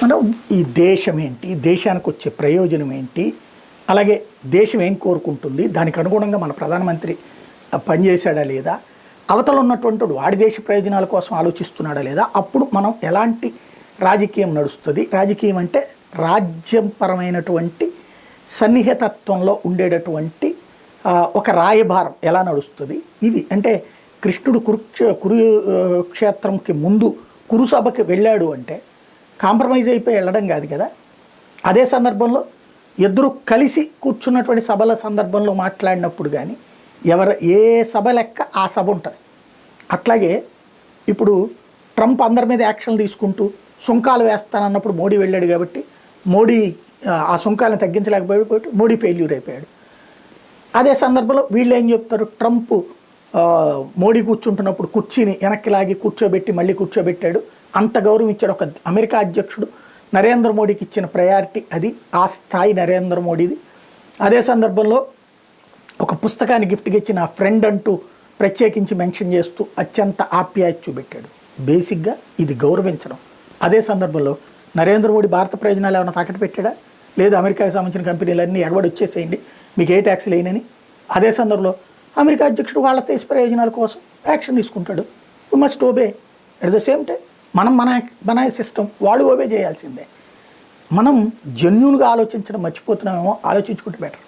మనం ఈ దేశం ఏంటి, దేశానికి వచ్చే ప్రయోజనం ఏంటి, అలాగే దేశం ఏం కోరుకుంటుంది, దానికి అనుగుణంగా మన ప్రధానమంత్రి పనిచేశాడా లేదా, అవతల ఉన్నటువంటి వాడి దేశ ప్రయోజనాల కోసం ఆలోచిస్తున్నాడా లేదా, అప్పుడు మనం ఎలాంటి రాజకీయం నడుస్తుంది. రాజకీయం అంటే రాజ్యపరమైనటువంటి సన్నిహితత్వంలో ఉండేటటువంటి ఒక రాయభారం ఎలా నడుస్తుంది. ఇవి అంటే కృష్ణుడు కురుక్షేత్రంకి ముందు కురుసభకి వెళ్ళాడు అంటే కాంప్రమైజ్ అయిపోయి వెళ్ళడం కాదు కదా. అదే సందర్భంలో ఇద్దరు కలిసి కూర్చున్నటువంటి సభల సందర్భంలో మాట్లాడినప్పుడు కానీ ఏ సభ లెక్క ఆ సభ ఉంటుంది. అట్లాగే ఇప్పుడు ట్రంప్ అందరి మీద యాక్షన్ తీసుకుంటూ సుంకాలు వేస్తానన్నప్పుడు మోడీ వెళ్ళాడు కాబట్టి మోడీ ఆ సుంకాలను తగ్గించలేకపోయాడు, మోడీ ఫెయిల్యూర్ అయిపోయాడు. అదే సందర్భంలో వీళ్ళు ఏం చెప్తారు, ట్రంప్ మోడీ కూర్చుంటున్నప్పుడు కుర్చీని వెనక్కి లాగి కూర్చోబెట్టి మళ్ళీ కూర్చోబెట్టాడు, అంత గౌరవం ఇచ్చాడు. ఒక అమెరికా అధ్యక్షుడు నరేంద్ర మోడీకి ఇచ్చిన ప్రయారిటీ అది, ఆ స్థాయి నరేంద్ర మోడీది. అదే సందర్భంలో ఒక పుస్తకాన్ని గిఫ్ట్గా ఇచ్చిన ఫ్రెండ్ అంటూ ప్రత్యేకించి మెన్షన్ చేస్తూ అత్యంత ఆప్యాయత చూపెట్టాడు. బేసిక్గా ఇది గౌరవించడం. అదే సందర్భంలో నరేంద్ర మోడీ భారత ప్రయోజనాలు ఏమైనా తాకట్టు పెట్టాడా? లేదు, అమెరికాకి సంబంధించిన కంపెనీలన్నీ ఎగబడి వచ్చేసేయండి, మీకు ఏ ట్యాక్స్ లేనని. అదే సందర్భంలో అమెరికా అధ్యక్షుడు వాళ్ళ దేశ ప్రయోజనాల కోసం యాక్షన్ తీసుకుంటాడు. You must obey. At the same time మనం మన సిస్టమ్ వాళ్ళు ఓబే చేయాల్సిందే. మనం జెన్యూన్గా ఆలోచించడం మర్చిపోతున్నామేమో, ఆలోచించుకుంటే బెటర్.